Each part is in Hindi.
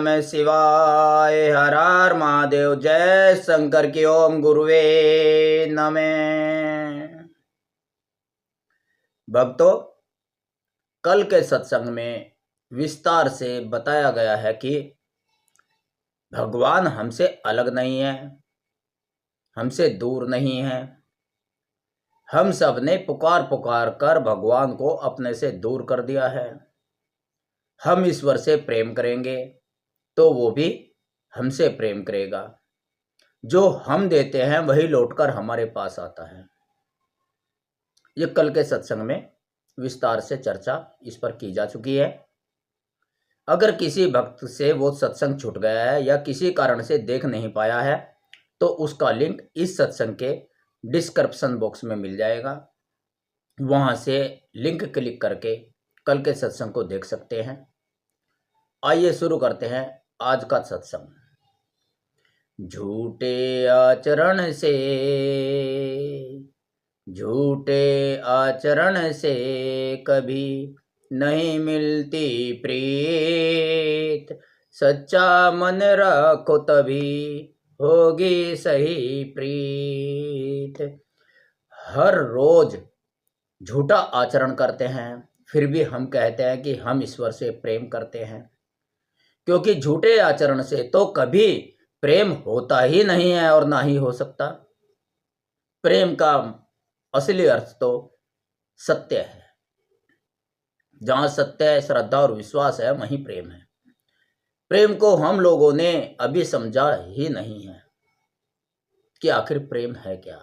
नमः शिवाय। हर हर महादेव। जय शंकर की। ओम गुरुवे नमः। भक्तों, कल के सत्संग में विस्तार से बताया गया है कि भगवान हमसे अलग नहीं है, हमसे दूर नहीं है। हम सब ने पुकार पुकार कर भगवान को अपने से दूर कर दिया है। हम ईश्वर से प्रेम करेंगे तो वो भी हमसे प्रेम करेगा। जो हम देते हैं वही लौटकर हमारे पास आता है। ये कल के सत्संग में विस्तार से चर्चा इस पर की जा चुकी है। अगर किसी भक्त से वो सत्संग छूट गया है या किसी कारण से देख नहीं पाया है तो उसका लिंक इस सत्संग के डिस्क्रिप्शन बॉक्स में मिल जाएगा। वहां से लिंक क्लिक करके कल के सत्संग को देख सकते हैं। आइए शुरू करते हैं आज का सत्संग। झूठे आचरण से, झूठे आचरण से कभी नहीं मिलती प्रीत। सच्चा मन रखो तभी होगी सही प्रीत। हर रोज झूठा आचरण करते हैं, फिर भी हम कहते हैं कि हम ईश्वर से प्रेम करते हैं, क्योंकि झूठे आचरण से तो कभी प्रेम होता ही नहीं है और ना ही हो सकता। प्रेम का असली अर्थ तो सत्य है। जहां सत्य, श्रद्धा और विश्वास है वहीं प्रेम है। प्रेम को हम लोगों ने अभी समझा ही नहीं है कि आखिर प्रेम है क्या।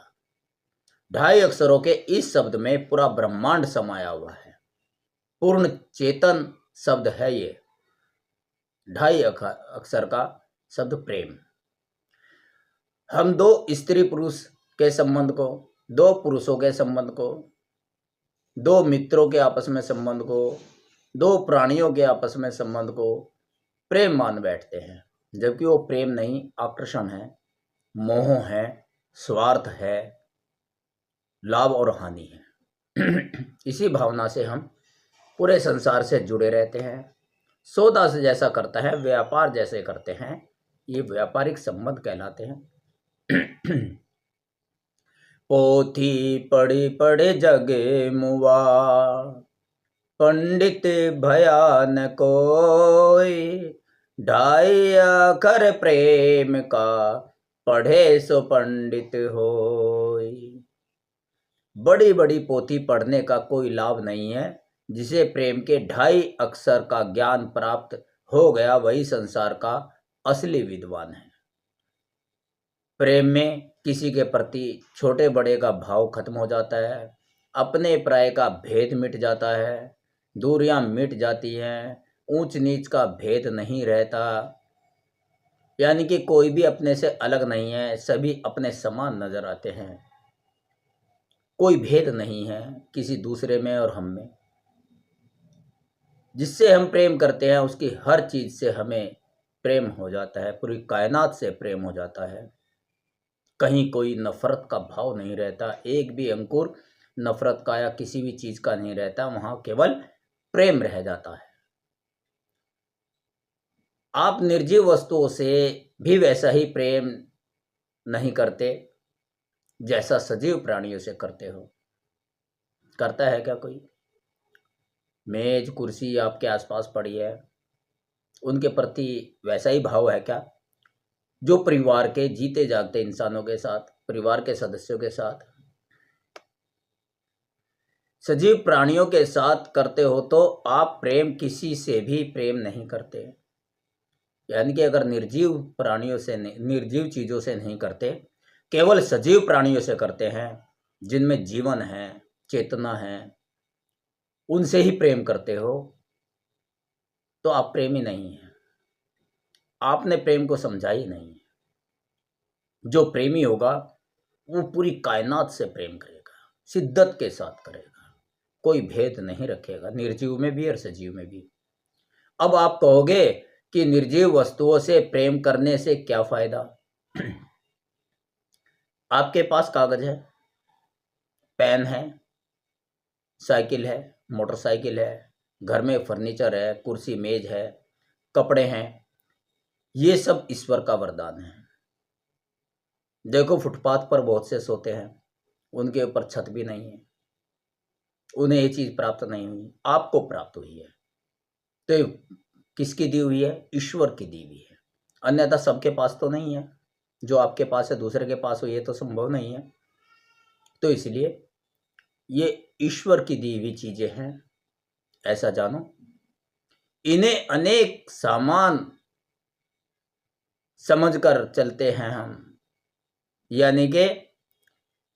2.5 अक्षरों के इस शब्द में पूरा ब्रह्मांड समाया हुआ है। पूर्ण चेतन शब्द है ये 2.5 अक्षर का शब्द प्रेम। हम 2 स्त्री पुरुष के संबंध को, 2 पुरुषों के संबंध को, 2 मित्रों के आपस में संबंध को, 2 प्राणियों के आपस में संबंध को प्रेम मान बैठते हैं, जबकि वो प्रेम नहीं, आकर्षण है, मोह है, स्वार्थ है, लाभ और हानि है। इसी भावना से हम पूरे संसार से जुड़े रहते हैं। सौदा से जैसा करता है, व्यापार जैसे करते हैं, ये व्यापारिक संबंध कहलाते हैं। पोथी पढ़ी पढ़े जगे मुआ, पंडित भया न कोई। 2.5 अक्षर प्रेम का पढ़े सो पंडित होय। बड़ी बड़ी पोथी पढ़ने का कोई लाभ नहीं है। जिसे प्रेम के 2.5 अक्षर का ज्ञान प्राप्त हो गया वही संसार का असली विद्वान है। प्रेम में किसी के प्रति छोटे बड़े का भाव खत्म हो जाता है, अपने पराये का भेद मिट जाता है, दूरियां मिट जाती हैं, ऊंच नीच का भेद नहीं रहता। यानी कि कोई भी अपने से अलग नहीं है, सभी अपने समान नजर आते हैं। कोई भेद नहीं है किसी दूसरे में और हम में। जिससे हम प्रेम करते हैं उसकी हर चीज से हमें प्रेम हो जाता है, पूरी कायनात से प्रेम हो जाता है। कहीं कोई नफरत का भाव नहीं रहता, एक भी अंकुर नफरत का या किसी भी चीज का नहीं रहता, वहां केवल प्रेम रह जाता है। आप निर्जीव वस्तुओं से भी वैसा ही प्रेम नहीं करते जैसा सजीव प्राणियों से करते हो। करता है क्या कोई? मेज कुर्सी आपके आसपास पड़ी है, उनके प्रति वैसा ही भाव है क्या जो परिवार के जीते जागते इंसानों के साथ, परिवार के सदस्यों के साथ, सजीव प्राणियों के साथ करते हो? तो आप प्रेम किसी से भी प्रेम नहीं करते। यानी कि अगर निर्जीव प्राणियों से, निर्जीव चीजों से नहीं करते, केवल सजीव प्राणियों से करते हैं जिनमें जीवन है, चेतना है, उनसे ही प्रेम करते हो, तो आप प्रेमी नहीं है। आपने प्रेम को समझा ही नहीं है। जो प्रेमी होगा वो पूरी कायनात से प्रेम करेगा, शिद्दत के साथ करेगा, कोई भेद नहीं रखेगा, निर्जीव में भी और सजीव में भी। अब आप कहोगे कि निर्जीव वस्तुओं से प्रेम करने से क्या फायदा? आपके पास कागज है, पेन है, साइकिल है, मोटरसाइकिल है, घर में फर्नीचर है, कुर्सी मेज है, कपड़े हैं, ये सब ईश्वर का वरदान है। देखो फुटपाथ पर बहुत से सोते हैं, उनके ऊपर छत भी नहीं है, उन्हें ये चीज प्राप्त नहीं हुई, आपको प्राप्त हुई है। तो ये किसकी दी हुई है? ईश्वर की दी हुई है। अन्यथा सबके पास तो नहीं है, जो आपके पास है दूसरे के पास हो, ये तो संभव नहीं है। तो इसलिए ये ईश्वर की दी हुई चीजें हैं, ऐसा जानो। इन्हें अनेक सामान समझकर चलते हैं हम, यानी कि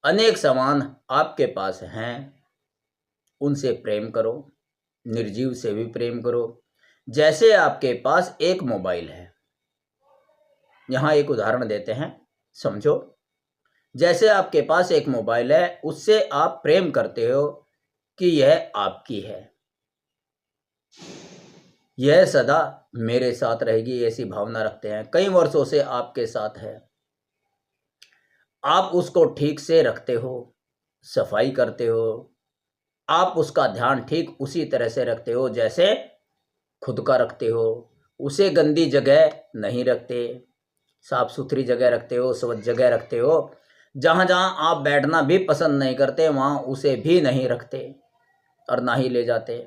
अनेक सामान आपके पास हैं, उनसे प्रेम करो, निर्जीव से भी प्रेम करो। जैसे आपके पास एक मोबाइल है, यहां एक उदाहरण देते हैं, समझो। जैसे आपके पास एक मोबाइल है, उससे आप प्रेम करते हो कि यह आपकी है, यह सदा मेरे साथ रहेगी, ऐसी भावना रखते हैं, कई वर्षों से आपके साथ है। आप उसको ठीक से रखते हो, सफाई करते हो, आप उसका ध्यान ठीक उसी तरह से रखते हो जैसे खुद का रखते हो। उसे गंदी जगह नहीं रखते, साफ सुथरी जगह रखते हो, स्वच्छ जगह रखते हो। जहां जहां आप बैठना भी पसंद नहीं करते, वहां उसे भी नहीं रखते और ना ही ले जाते।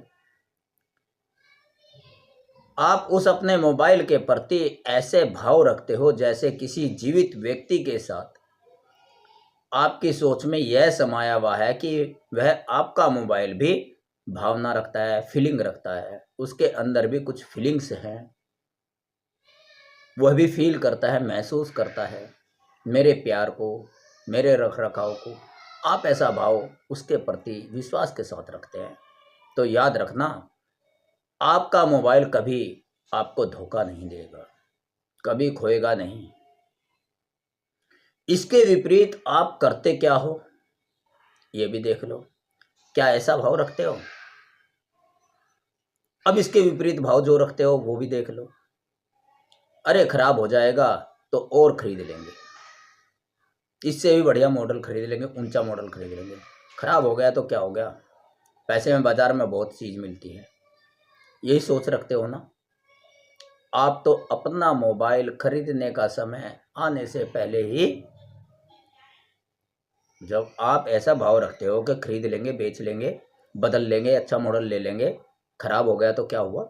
आप उस अपने मोबाइल के प्रति ऐसे भाव रखते हो जैसे किसी जीवित व्यक्ति के साथ आपकी सोच में यह समाया हुआ है कि वह आपका मोबाइल भी भावना रखता है, फीलिंग रखता है, उसके अंदर भी कुछ फीलिंग्स हैं, वह भी फील करता है, महसूस करता है मेरे प्यार को, मेरे रख रखाव को। आप ऐसा भाव उसके प्रति विश्वास के साथ रखते हैं। तो याद रखना, आपका मोबाइल कभी आपको धोखा नहीं देगा, कभी खोएगा नहीं। इसके विपरीत आप करते क्या हो, ये भी देख लो। क्या ऐसा भाव रखते हो? अब इसके विपरीत भाव जो रखते हो वो भी देख लो। अरे खराब हो जाएगा तो और खरीद लेंगे, इससे भी बढ़िया मॉडल खरीद लेंगे, ऊंचा मॉडल खरीद लेंगे। खराब हो गया तो क्या हो गया, पैसे में बाजार में बहुत चीज मिलती है, यही सोच रखते हो ना। आप तो अपना मोबाइल खरीदने का समय आने से पहले ही, जब आप ऐसा भाव रखते हो कि खरीद लेंगे, बेच लेंगे, बदल लेंगे, अच्छा मॉडल ले लेंगे, खराब हो गया तो क्या हुआ,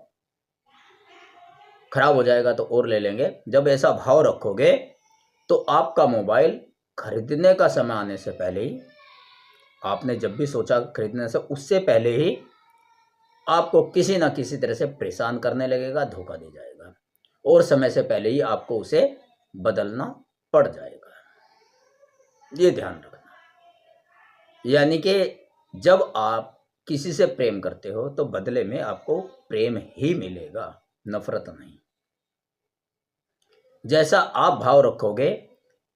खराब हो जाएगा तो और ले लेंगे, जब ऐसा भाव रखोगे तो आपका मोबाइल खरीदने का समय आने से पहले ही, आपने जब भी सोचा खरीदने से उससे पहले ही आपको किसी ना किसी तरह से परेशान करने लगेगा, धोखा दे जाएगा, और समय से पहले ही आपको उसे बदलना पड़ जाएगा। ये ध्यान रखना। यानी कि जब आप किसी से प्रेम करते हो तो बदले में आपको प्रेम ही मिलेगा, नफरत नहीं। जैसा आप भाव रखोगे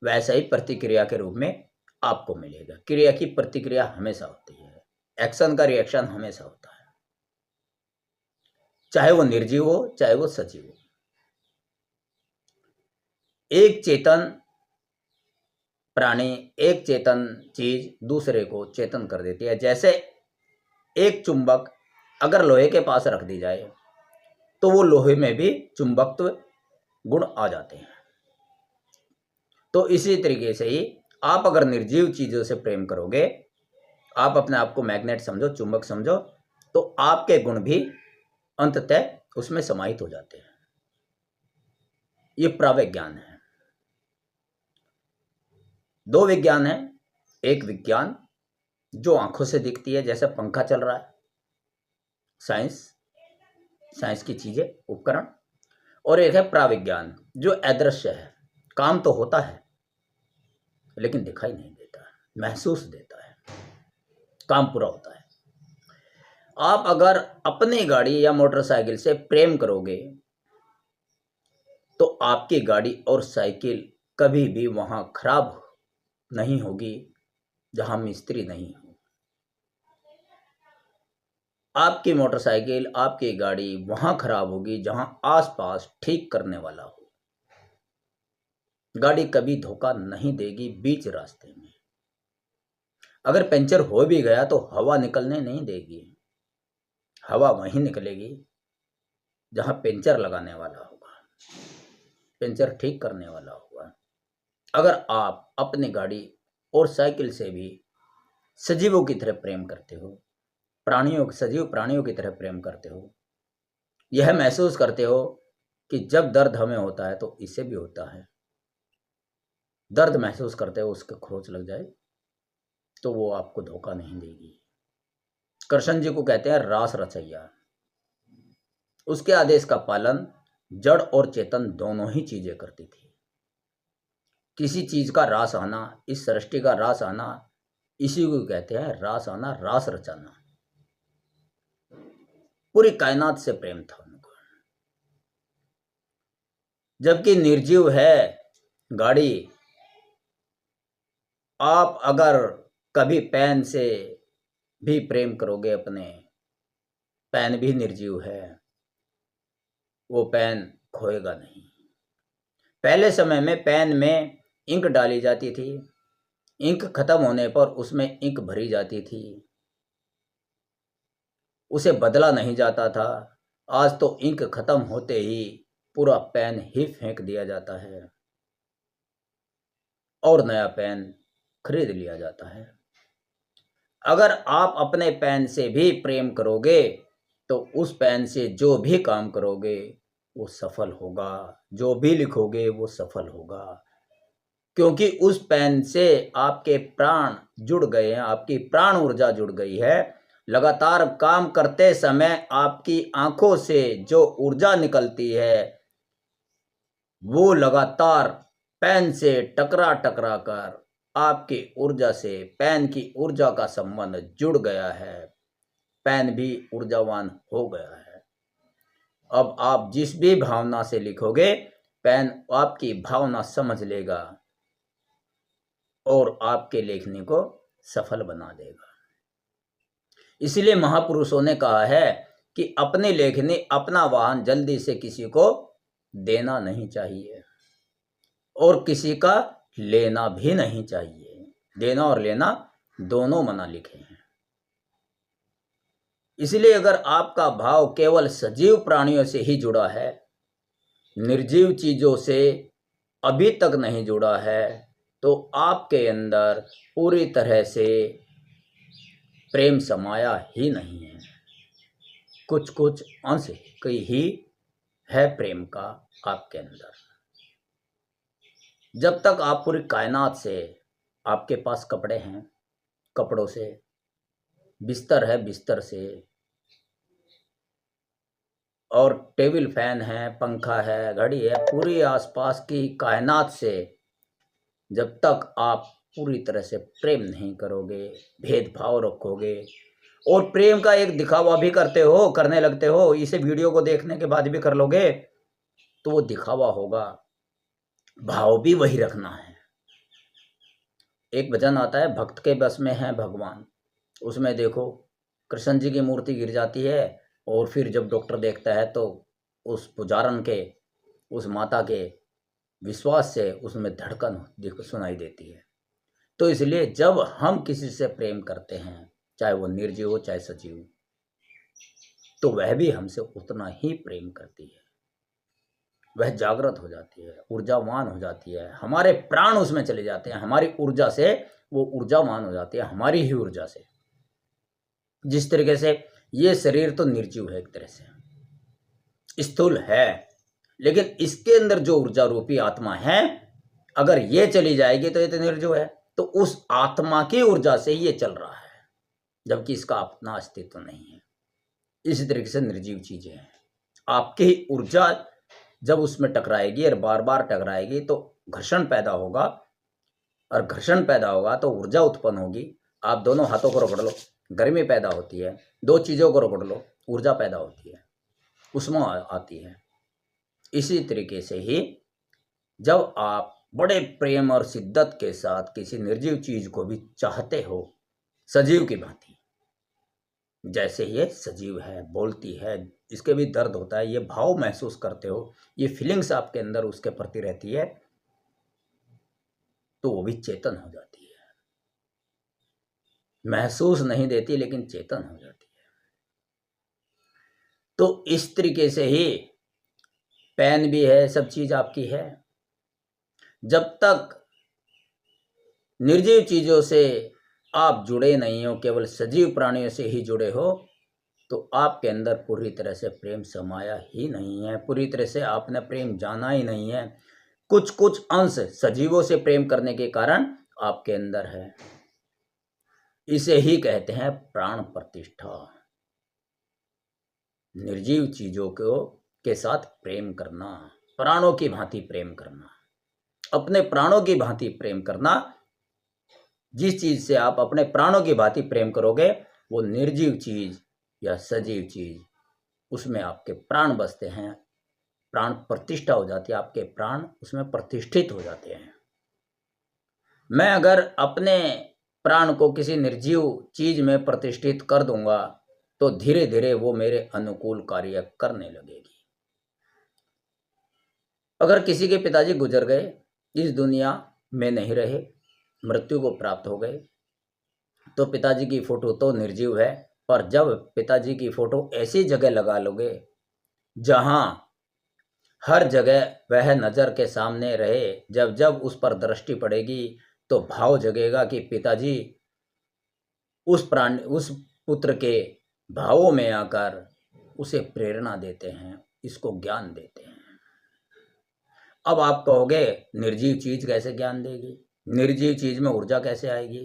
वैसा ही प्रतिक्रिया के रूप में आपको मिलेगा। क्रिया की प्रतिक्रिया हमेशा होती है, एक्शन का रिएक्शन हमेशा होता है, चाहे वो निर्जीव हो चाहे वो सजीव हो। एक चेतन प्राणी, एक चेतन चीज दूसरे को चेतन कर देती है। जैसे एक चुंबक अगर लोहे के पास रख दी जाए तो वो लोहे में भी चुंबकत्व गुण आ जाते हैं। तो इसी तरीके से ही आप अगर निर्जीव चीजों से प्रेम करोगे, आप अपने आप को मैग्नेट समझो, चुंबक समझो, तो आपके गुण भी अंततः उसमें समाहित हो जाते हैं। ये प्राविज्ञान है। दो विज्ञान है, एक विज्ञान जो आंखों से दिखती है, जैसे पंखा चल रहा है, साइंस की चीजें, उपकरण, और एक है प्राविज्ञान जो अदृश्य है, काम तो होता है लेकिन दिखाई नहीं देता, महसूस देता है, काम पूरा होता है। आप अगर अपनी गाड़ी या मोटरसाइकिल से प्रेम करोगे तो आपकी गाड़ी और साइकिल कभी भी वहां खराब नहीं होगी जहां मिस्त्री नहीं हो। आपकी मोटरसाइकिल, आपकी गाड़ी वहां खराब होगी जहां आसपास ठीक करने वाला हो। गाड़ी कभी धोखा नहीं देगी बीच रास्ते में। अगर पंचर हो भी गया तो हवा निकलने नहीं देगी, हवा वहीं निकलेगी जहां पंचर लगाने वाला होगा। पंचर ठीक करने वाला होगा। अगर आप अपनी गाड़ी और साइकिल से भी सजीवों की तरह प्रेम करते हो, सजीव प्राणियों की तरह प्रेम करते हो, यह महसूस करते हो कि जब दर्द हमें होता है तो इसे भी होता है, दर्द महसूस करते हो, उसके खरोच लग जाए तो वो आपको धोखा नहीं देगी। कृष्ण जी को कहते हैं रास रचैया। उसके आदेश का पालन जड़ और चेतन दोनों ही चीजें करती थी। किसी चीज का रास आना, इस सृष्टि का रास आना, इसी को कहते हैं रास आना, रास रचाना। पूरी कायनात से प्रेम था उनको। जबकि निर्जीव है गाड़ी, आप अगर कभी पेन से भी प्रेम करोगे अपने, पेन भी निर्जीव है, वो पेन खोएगा नहीं। पहले समय में पेन में इंक डाली जाती थी, इंक खत्म होने पर उसमें इंक भरी जाती थी, उसे बदला नहीं जाता था। आज तो इंक खत्म होते ही पूरा पेन ही फेंक दिया जाता है और नया पेन खरीद लिया जाता है। अगर आप अपने पेन से भी प्रेम करोगे तो उस पेन से जो भी काम करोगे वो सफल होगा, जो भी लिखोगे वो सफल होगा, क्योंकि उस पेन से आपके प्राण जुड़ गए हैं, आपकी प्राण ऊर्जा जुड़ गई है। लगातार काम करते समय आपकी आंखों से जो ऊर्जा निकलती है वो लगातार पेन से टकरा टकरा कर आपकी ऊर्जा से पेन की ऊर्जा का संबंध जुड़ गया है, पेन भी ऊर्जावान हो गया है। अब आप जिस भी भावना से लिखोगे पेन आपकी भावना समझ लेगा और आपके लेखनी को सफल बना देगा। इसलिए महापुरुषों ने कहा है कि अपनी लेखनी, अपना वाहन जल्दी से किसी को देना नहीं चाहिए और किसी का लेना भी नहीं चाहिए। देना और लेना दोनों मना लिखे हैं। इसलिए अगर आपका भाव केवल सजीव प्राणियों से ही जुड़ा है, निर्जीव चीजों से अभी तक नहीं जुड़ा है, तो आपके अंदर पूरी तरह से प्रेम समाया ही नहीं है। कुछ कुछ अंश ही है प्रेम का आपके अंदर। जब तक आप पूरी कायनात से, आपके पास कपड़े हैं, कपड़ों से, बिस्तर है, बिस्तर से, और टेबल फैन है, पंखा है, घड़ी है, पूरी आसपास की कायनात से जब तक आप पूरी तरह से प्रेम नहीं करोगे, भेदभाव रखोगे और प्रेम का एक दिखावा भी करने लगते हो, इसे वीडियो को देखने के बाद भी कर लोगे तो वो दिखावा होगा, भाव भी वही रखना है। एक भजन आता है, भक्त के बस में है भगवान। उसमें देखो कृष्ण जी की मूर्ति गिर जाती है और फिर जब डॉक्टर देखता है तो उस पुजारन के, उस माता के विश्वास से उसमें धड़कन सुनाई देती है। तो इसलिए जब हम किसी से प्रेम करते हैं, चाहे वो निर्जीव हो चाहे सजीव, तो वह भी हमसे उतना ही प्रेम करती है। वह जागृत हो जाती है, ऊर्जावान हो जाती है, हमारे प्राण उसमें चले जाते हैं, हमारी ऊर्जा से वो ऊर्जावान हो जाती है, हमारी ही ऊर्जा से। जिस तरीके से ये शरीर तो निर्जीव है, एक तरह से स्थूल है, लेकिन इसके अंदर जो ऊर्जा रूपी आत्मा है, अगर ये चली जाएगी तो ये तो निर्जीव है। तो उस आत्मा की ऊर्जा से ये चल रहा है, जबकि इसका अपना अस्तित्व नहीं है। इसी तरीके से निर्जीव चीजें हैं, आपकी ही ऊर्जा जब उसमें टकराएगी और बार बार टकराएगी तो घर्षण पैदा होगा, और घर्षण पैदा होगा तो ऊर्जा उत्पन्न होगी। आप दोनों हाथों को रगड़ लो, गर्मी पैदा होती है, दो चीज़ों को रगड़ लो, ऊर्जा पैदा होती है, ऊष्मा आती है। इसी तरीके से ही जब आप बड़े प्रेम और शिद्दत के साथ किसी निर्जीव चीज को भी चाहते हो, सजीव की भांति, जैसे ये सजीव है, बोलती है, इसके भी दर्द होता है, ये भाव महसूस करते हो, ये फीलिंग्स आपके अंदर उसके प्रति रहती है, तो वो भी चेतन हो जाती है। महसूस नहीं देती लेकिन चेतन हो जाती है। तो इस तरीके से ही पेन भी है, सब चीज आपकी है। जब तक निर्जीव चीजों से आप जुड़े नहीं हो, केवल सजीव प्राणियों से ही जुड़े हो, तो आपके अंदर पूरी तरह से प्रेम समाया ही नहीं है, पूरी तरह से आपने प्रेम जाना ही नहीं है। कुछ कुछ अंश सजीवों से प्रेम करने के कारण आपके अंदर है। इसे ही कहते हैं प्राण प्रतिष्ठा। निर्जीव चीजों को के साथ प्रेम करना, प्राणों की भांति प्रेम करना, अपने प्राणों की भांति प्रेम करना। जिस चीज से आप अपने प्राणों की भांति प्रेम करोगे वो निर्जीव चीज या सजीव चीज, उसमें आपके प्राण बसते हैं, प्राण प्रतिष्ठा हो जाती है, आपके प्राण उसमें प्रतिष्ठित हो जाते हैं। मैं अगर अपने प्राण को किसी निर्जीव चीज में प्रतिष्ठित कर दूंगा तो धीरे धीरे वो मेरे अनुकूल कार्य करने लगेगी। अगर किसी के पिताजी गुजर गए, इस दुनिया में नहीं रहे, मृत्यु को प्राप्त हो गए, तो पिताजी की फोटो तो निर्जीव है, पर जब पिताजी की फोटो ऐसी जगह लगा लोगे जहां हर जगह वह नजर के सामने रहे, जब जब उस पर दृष्टि पड़ेगी तो भाव जगेगा कि पिताजी उस पुत्र के भावों में आकर उसे प्रेरणा देते हैं, इसको ज्ञान देते हैं। अब आप कहोगे निर्जीव चीज कैसे ज्ञान देगी, निर्जीव चीज में ऊर्जा कैसे आएगी?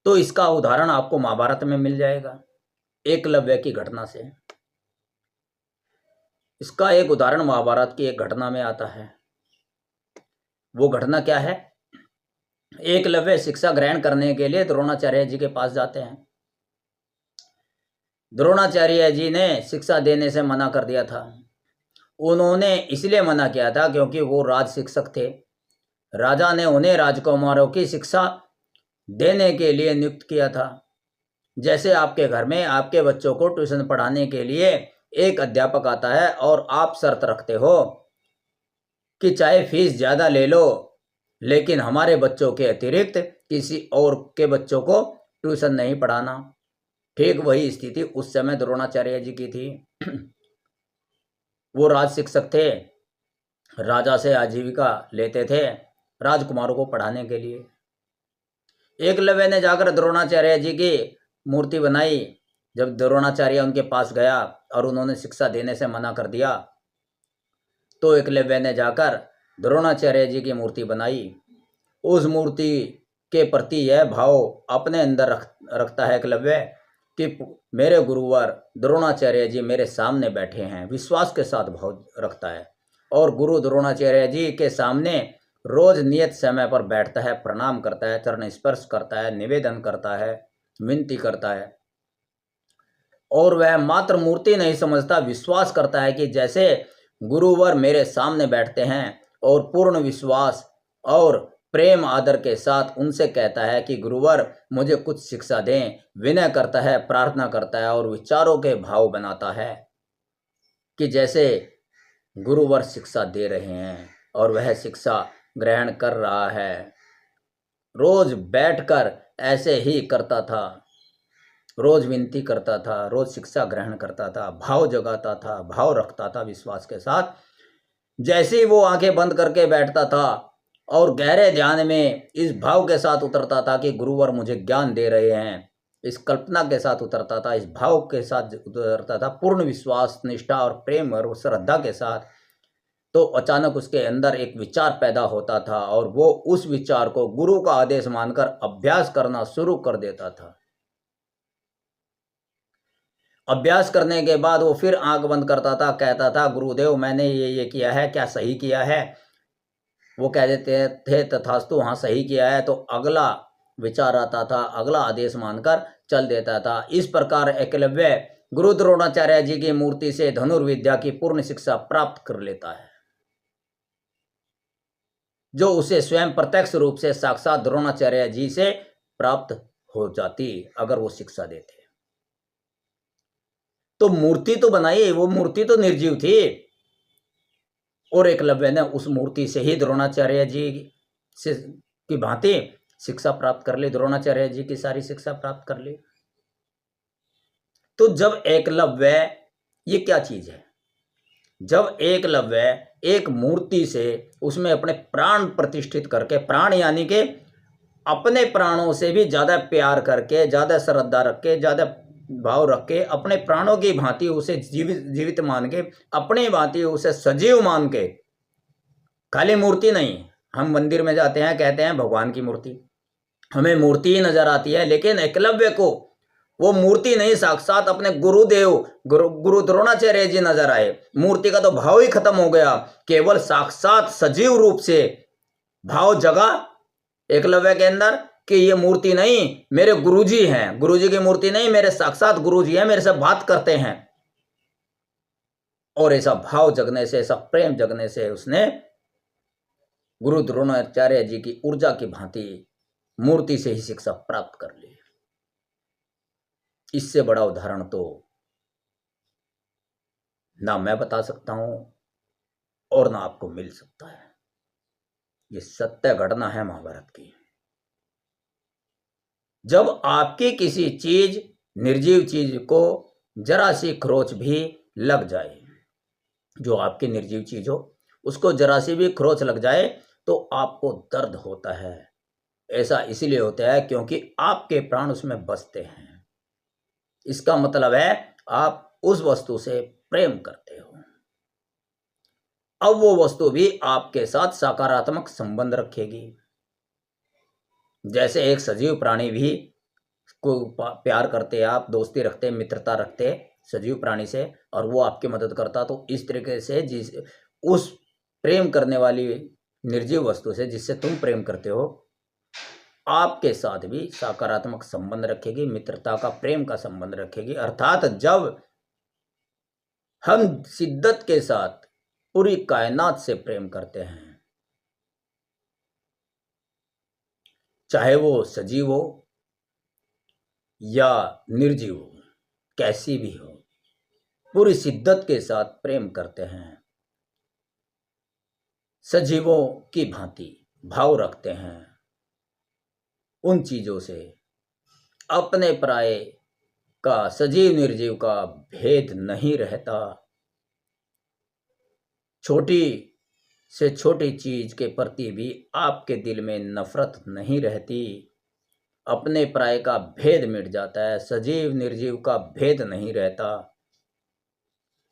तो इसका उदाहरण आपको महाभारत में मिल जाएगा, एकलव्य की घटना से। इसका एक उदाहरण महाभारत की एक घटना में आता है। वो घटना क्या है? एकलव्य शिक्षा ग्रहण करने के लिए द्रोणाचार्य जी के पास जाते हैं। द्रोणाचार्य जी ने शिक्षा देने से मना कर दिया था। उन्होंने इसलिए मना किया था क्योंकि वो राज शिक्षक थे। राजा ने उन्हें राजकुमारों की शिक्षा देने के लिए नियुक्त किया था। जैसे आपके घर में आपके बच्चों को ट्यूशन पढ़ाने के लिए एक अध्यापक आता है और आप शर्त रखते हो कि चाहे फीस ज़्यादा ले लो, लेकिन हमारे बच्चों के अतिरिक्त किसी और के बच्चों को ट्यूशन नहीं पढ़ाना। ठीक वही स्थिति उस समय द्रोणाचार्य जी की थी। वो राज शिक्षक थे, राजा से आजीविका लेते थे राजकुमारों को पढ़ाने के लिए। एकलव्य ने जाकर द्रोणाचार्य जी की मूर्ति बनाई। जब द्रोणाचार्य उनके पास गया और उन्होंने शिक्षा देने से मना कर दिया, तो एकलव्य ने जाकर द्रोणाचार्य जी की मूर्ति बनाई। उस मूर्ति के प्रति यह भाव अपने अंदर रखता है एकलव्य कि मेरे गुरुवर द्रोणाचार्य जी मेरे सामने बैठे हैं, विश्वास के साथ भाव रखता है। और गुरु द्रोणाचार्य जी के सामने रोज नियत समय पर बैठता है, प्रणाम करता है, चरण स्पर्श करता है, निवेदन करता है, विनती करता है। और वह मात्र मूर्ति नहीं समझता, विश्वास करता है कि जैसे गुरुवर मेरे सामने बैठते हैं, और पूर्ण विश्वास और प्रेम आदर के साथ उनसे कहता है कि गुरुवर मुझे कुछ शिक्षा दें। विनय करता है, प्रार्थना करता है और विचारों के भाव बनाता है कि जैसे गुरुवर शिक्षा दे रहे हैं और वह शिक्षा ग्रहण कर रहा है। रोज बैठकर ऐसे ही करता था, रोज विनती करता था, रोज शिक्षा ग्रहण करता था, भाव जगाता था, भाव रखता था विश्वास के साथ। जैसे ही वो आंखें बंद करके बैठता था और गहरे ध्यान में इस भाव के साथ उतरता था कि गुरुवर मुझे ज्ञान दे रहे हैं, इस कल्पना के साथ उतरता था, इस भाव के साथ उतरता था, पूर्ण विश्वास, निष्ठा और प्रेम और श्रद्धा के साथ, तो अचानक उसके अंदर एक विचार पैदा होता था और वो उस विचार को गुरु का आदेश मानकर अभ्यास करना शुरू कर देता था। अभ्यास करने के बाद वो फिर आंख बंद करता था, कहता था गुरुदेव मैंने ये किया है, क्या सही किया है? वो कह देते थे तथास्तु, हाँ सही किया है। तो अगला विचार आता था, अगला आदेश मानकर चल देता था। इस प्रकार एकलव्य गुरु द्रोणाचार्य जी की मूर्ति से धनुर्विद्या की पूर्ण शिक्षा प्राप्त कर लेता है, जो उसे स्वयं प्रत्यक्ष रूप से साक्षात द्रोणाचार्य जी से प्राप्त हो जाती अगर वो शिक्षा देते। तो मूर्ति तो बनाई, वो मूर्ति तो निर्जीव थी, और एकलव्य ने उस मूर्ति से ही द्रोणाचार्य जी से की भांति शिक्षा प्राप्त कर ली, द्रोणाचार्य जी की सारी शिक्षा प्राप्त कर ली। तो जब एकलव्य, ये क्या चीज है? जब एकलव्य एक मूर्ति से उसमें अपने प्राण प्रतिष्ठित करके, प्राण यानी कि अपने प्राणों से भी ज़्यादा प्यार करके, ज़्यादा श्रद्धा रख के, ज़्यादा भाव रख के, अपने प्राणों की भांति उसे जीवित मान के, अपनी भांति उसे सजीव मान के, खाली मूर्ति नहीं, हम मंदिर में जाते हैं, कहते हैं भगवान की मूर्ति, हमें मूर्ति ही नजर आती है, लेकिन एकलव्य को वो मूर्ति नहीं, साक्षात अपने गुरुदेव गुरु द्रोणाचार्य जी नजर आए। मूर्ति का तो भाव ही खत्म हो गया, केवल साक्षात सजीव रूप से भाव जगा एकलव्य के अंदर कि ये मूर्ति नहीं, मेरे गुरुजी हैं, गुरुजी की मूर्ति नहीं, मेरे साक्षात गुरुजी हैं, मेरे से बात करते हैं। और ऐसा भाव जगने से, ऐसा प्रेम जगने से उसने गुरु द्रोणाचार्य जी की ऊर्जा की भांति मूर्ति से ही शिक्षा प्राप्त कर ली। इससे बड़ा उदाहरण तो ना मैं बता सकता हूं और ना आपको मिल सकता है। ये सत्य घटना है महाभारत की। जब आपकी किसी चीज, निर्जीव चीज को जरा सी खरोच भी लग जाए, जो आपकी निर्जीव चीज हो उसको जरा सी भी खरोच लग जाए तो आपको दर्द होता है। ऐसा इसीलिए होता है क्योंकि आपके प्राण उसमें बसते हैं। इसका मतलब है आप उस वस्तु से प्रेम करते हो। अब वो वस्तु भी आपके साथ सकारात्मक संबंध रखेगी। जैसे एक सजीव प्राणी भी को प्यार करते, आप दोस्ती रखते, मित्रता रखते सजीव प्राणी से, और वो आपकी मदद करता, तो इस तरीके से जिस उस प्रेम करने वाली निर्जीव वस्तु से जिससे तुम प्रेम करते हो, आपके साथ भी सकारात्मक संबंध रखेगी, मित्रता का, प्रेम का संबंध रखेगी। अर्थात जब हम शिद्दत के साथ पूरी कायनात से प्रेम करते हैं, चाहे वो सजीव हो या निर्जीव हो, कैसी भी हो, पूरी शिद्दत के साथ प्रेम करते हैं, सजीवों की भांति भाव रखते हैं, उन चीजों से अपने पराये का, सजीव निर्जीव का भेद नहीं रहता। छोटी से छोटी चीज के प्रति भी आपके दिल में नफरत नहीं रहती। अपने पराये का भेद मिट जाता है, सजीव निर्जीव का भेद नहीं रहता।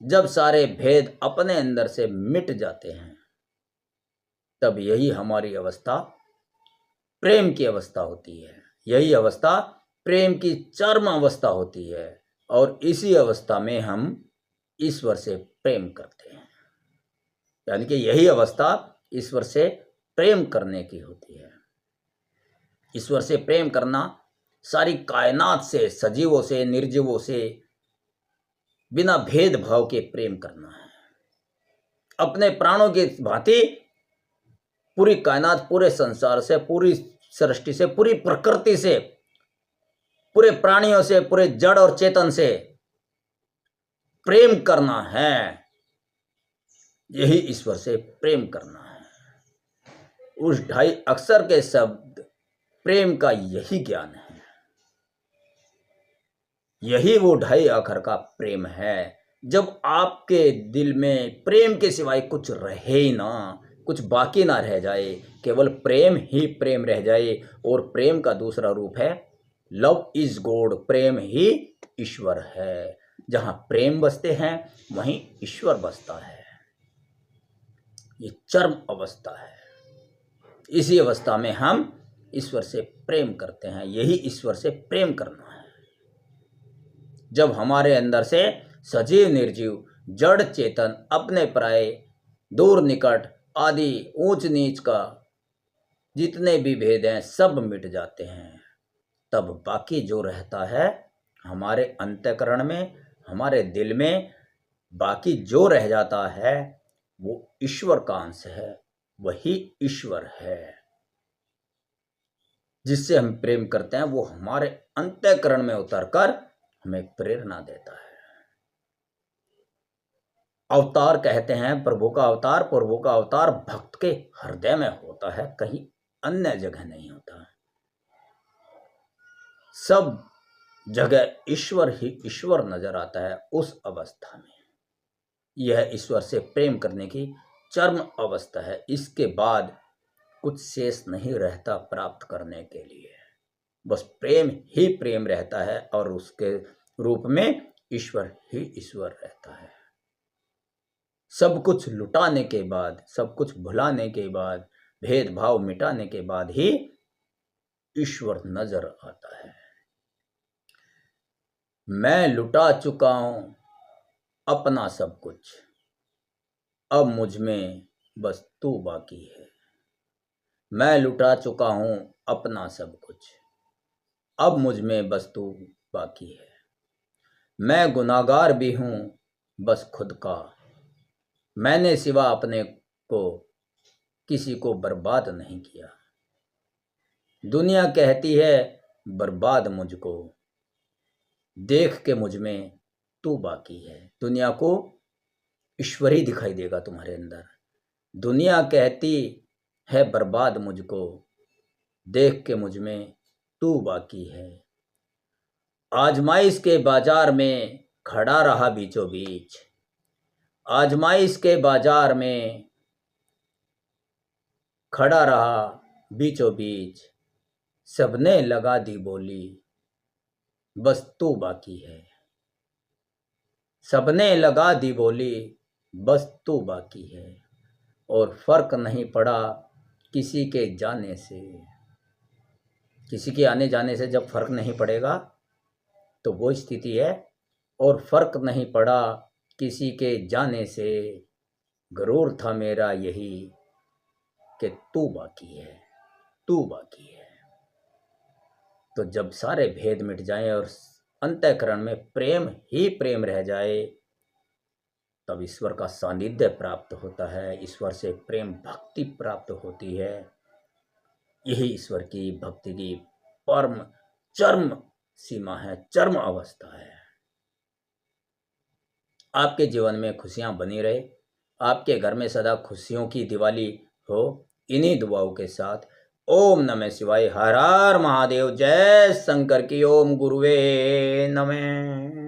जब सारे भेद अपने अंदर से मिट जाते हैं, तब यही हमारी अवस्था प्रेम की अवस्था होती है। यही अवस्था प्रेम की चरम अवस्था होती है, और इसी अवस्था में हम ईश्वर से प्रेम करते हैं। यानी कि यही अवस्था ईश्वर से प्रेम करने की होती है। ईश्वर से प्रेम करना सारी कायनात से, सजीवों से, निर्जीवों से बिना भेदभाव के प्रेम करना है। अपने प्राणों की भांति पूरी कायनात, पूरे संसार से, पूरी सृष्टि से, पूरी प्रकृति से, पूरे प्राणियों से, पूरे जड़ और चेतन से प्रेम करना है। यही ईश्वर से प्रेम करना है। उस 2.5 अक्षर के शब्द प्रेम का यही ज्ञान है। यही वो 2.5 अक्षर का प्रेम है। जब आपके दिल में प्रेम के सिवाय कुछ रहे ही ना, कुछ बाकी ना रह जाए, केवल प्रेम ही प्रेम रह जाए, और प्रेम का दूसरा रूप है लव इज गॉड, प्रेम ही ईश्वर है। जहां प्रेम बसते हैं वहीं ईश्वर बसता है। ये चरम अवस्था है। इसी अवस्था में हम ईश्वर से प्रेम करते हैं। यही ईश्वर से प्रेम करना है। जब हमारे अंदर से सजीव निर्जीव, जड़ चेतन, अपने पराये, दूर निकट आदि ऊंच नीच का जितने भी भेद हैं सब मिट जाते हैं, तब बाकी जो रहता है हमारे अंतःकरण में, हमारे दिल में, बाकी जो रह जाता है वो ईश्वर का अंश है। वही ईश्वर है जिससे हम प्रेम करते हैं। वो हमारे अंतःकरण में उतरकर हमें प्रेरणा देता है। अवतार कहते हैं, प्रभु का अवतार, प्रभु का अवतार भक्त के हृदय में होता है, कहीं अन्य जगह नहीं होता है। सब जगह ईश्वर ही ईश्वर नजर आता है उस अवस्था में। यह ईश्वर से प्रेम करने की चरम अवस्था है। इसके बाद कुछ शेष नहीं रहता प्राप्त करने के लिए, बस प्रेम ही प्रेम रहता है और उसके रूप में ईश्वर ही ईश्वर रहता है। सब कुछ लुटाने के बाद, सब कुछ भुलाने के बाद, भेदभाव मिटाने के बाद ही ईश्वर नजर आता है। मैं लुटा चुका हूं अपना सब कुछ, अब मुझ में बस तू बाकी है। मैं लुटा चुका हूं अपना सब कुछ, अब मुझ में बस तू बाकी है। मैं गुनाहगार भी हूं बस खुद का, मैंने सिवा अपने को किसी को बर्बाद नहीं किया। दुनिया कहती है बर्बाद मुझको, देख के मुझ में तू बाकी है। दुनिया को ईश्वर ही दिखाई देगा तुम्हारे अंदर। दुनिया कहती है बर्बाद मुझको, देख के मुझ में तू बाकी है। आजमाइश के बाजार में खड़ा रहा बीचों बीच, आजमाइश के बाजार में खड़ा रहा बीचों बीच, सबने लगा दी बोली बस तू बाकी है। सबने लगा दी बोली बस तू बाकी है, और फर्क नहीं पड़ा किसी के जाने से। किसी के आने जाने से जब फर्क नहीं पड़ेगा तो वो स्थिति है। और फर्क नहीं पड़ा किसी के जाने से, गरूर था मेरा यही कि तू बाकी है, तू बाकी है। तो जब सारे भेद मिट जाएं और अंतःकरण में प्रेम ही प्रेम रह जाए, तब ईश्वर का सानिध्य प्राप्त होता है। ईश्वर से प्रेम भक्ति प्राप्त होती है। यही ईश्वर की भक्ति की परम चरम सीमा है, चरम अवस्था है। आपके जीवन में खुशियां बनी रहे, आपके घर में सदा खुशियों की दिवाली हो, इन्हीं दुआओं के साथ ओम नमः शिवाय। हर हर महादेव। जय शंकर की। ओम गुरुवे नमः।